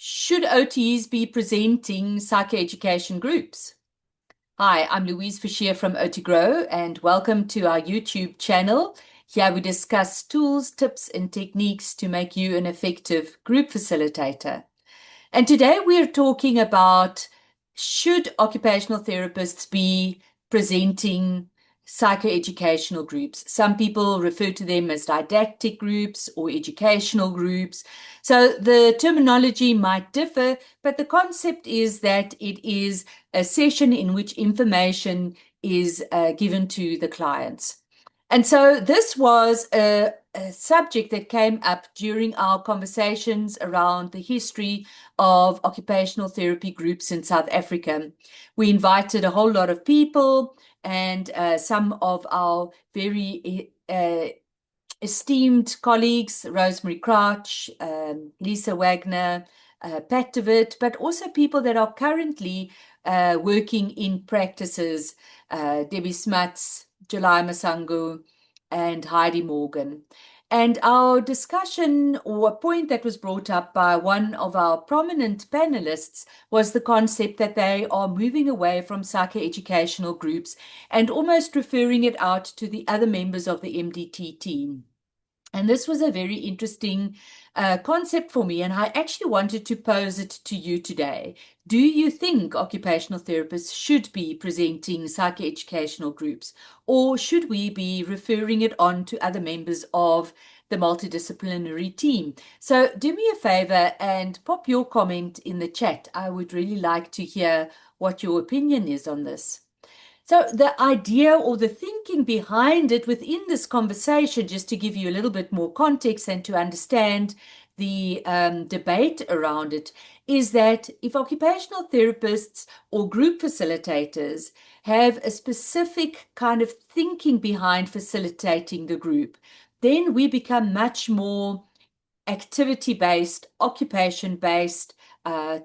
Should OTs be presenting psychoeducation groups? Hi, I'm Louise Fouché from OTGrow and welcome to our YouTube channel. Here we discuss tools, tips, and techniques to make you an effective group facilitator. And today we're talking about should occupational therapists be presenting psychoeducational groups. Some people refer to them as didactic groups or educational groups. So the terminology might differ, but the concept is that it is a session in which information is given to the clients. And so this was a subject that came up during our conversations around the history of occupational therapy groups in South Africa. We invited a whole lot of people and some of our very esteemed colleagues, Rosemary Crouch, Lisa Wagner, Pat Devitt, but also people that are currently working in practices, Debbie Smuts, July Masango, and Heidi Morgan. And our discussion, or a point that was brought up by one of our prominent panelists, was the concept that they are moving away from psychoeducational groups and almost referring it out to the other members of the MDT team. And this was a very interesting concept for me, and I actually wanted to pose it to you today. Do you think occupational therapists should be presenting psychoeducational groups, or should we be referring it on to other members of the multidisciplinary team? So do me a favor and pop your comment in the chat. I would really like to hear what your opinion is on this. So the idea or the thinking behind it within this conversation, just to give you a little bit more context and to understand the debate around it, is that if occupational therapists or group facilitators have a specific kind of thinking behind facilitating the group, then we become much more activity-based, occupation-based,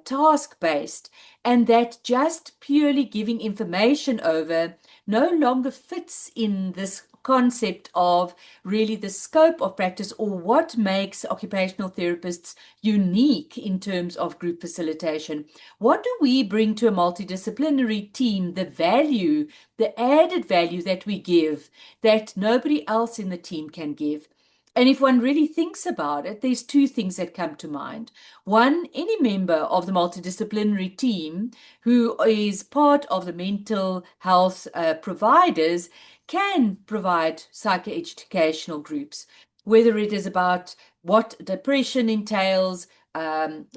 task-based, and that just purely giving information over no longer fits in this concept of really the scope of practice or what makes occupational therapists unique in terms of group facilitation. What do we bring to a multidisciplinary team, the value, the added value that we give that nobody else in the team can give? And if one really thinks about it, there's two things that come to mind. One, any member of the multidisciplinary team who is part of the mental health providers can provide psychoeducational groups, whether it is about what depression entails,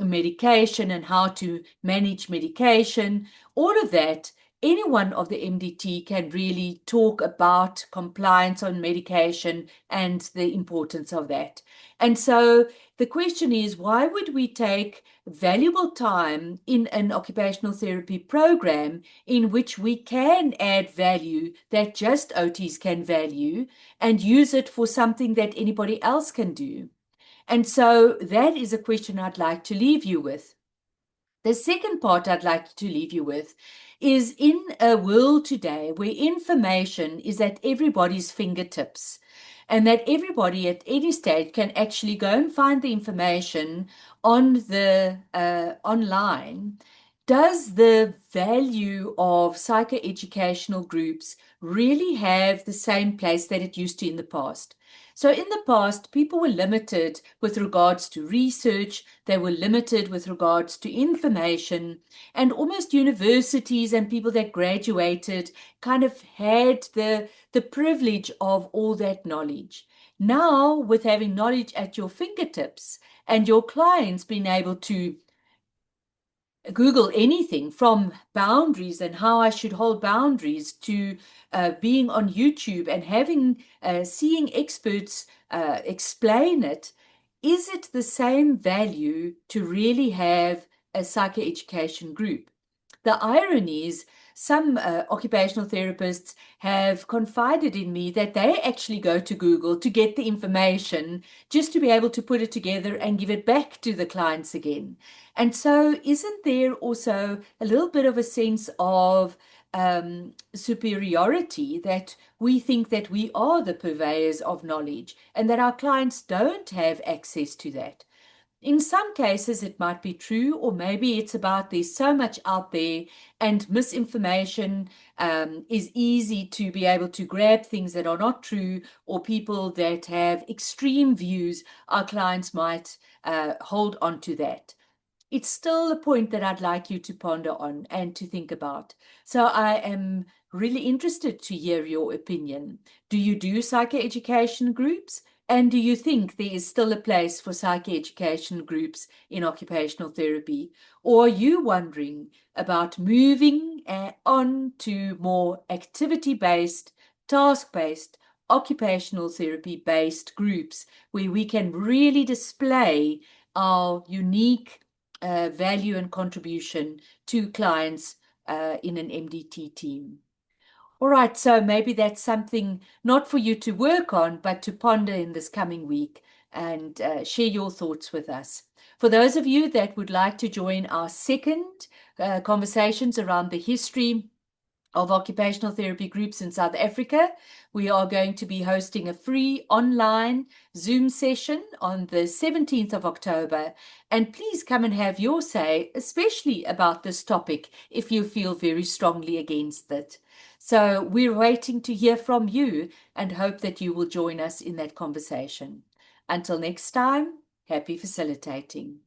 medication and how to manage medication, all of that. Anyone of the MDT can really talk about compliance on medication and the importance of that. And so the question is, why would we take valuable time in an occupational therapy program in which we can add value that just OTs can value and use it for something that anybody else can do? And so that is a question I'd like to leave you with. The second part I'd like to leave you with is in a world today where information is at everybody's fingertips and that everybody at any stage can actually go and find the information on the online. Does the value of psychoeducational groups really have the same place that it used to in the past? So in the past, people were limited with regards to research, they were limited with regards to information, and almost universities and people that graduated kind of had the privilege of all that knowledge. Now, with having knowledge at your fingertips and your clients being able to Google anything from boundaries and how I should hold boundaries to being on YouTube and having seeing experts explain it. Is it the same value to really have a psychoeducation group? The irony is some occupational therapists have confided in me that they actually go to Google to get the information just to be able to put it together and give it back to the clients again. And so isn't there also a little bit of a sense of superiority that we think that we are the purveyors of knowledge and that our clients don't have access to that? In some cases, it might be true, or maybe it's about there's so much out there and misinformation is easy to be able to grab things that are not true, or people that have extreme views. Our clients might hold on to that. It's still a point that I'd like you to ponder on and to think about. So I am really interested to hear your opinion. Do you do psychoeducation groups? And do you think there is still a place for psychoeducation groups in occupational therapy? Or are you wondering about moving on to more activity-based, task-based, occupational therapy-based groups where we can really display our unique value and contribution to clients in an MDT team? All right, so maybe that's something not for you to work on, but to ponder in this coming week and share your thoughts with us. For those of you that would like to join our second conversations around the history of occupational therapy groups in South Africa, we are going to be hosting a free online Zoom session on the 17th of October. And please come and have your say, especially about this topic, if you feel very strongly against it. So we're waiting to hear from you and hope that you will join us in that conversation. Until next time, happy facilitating.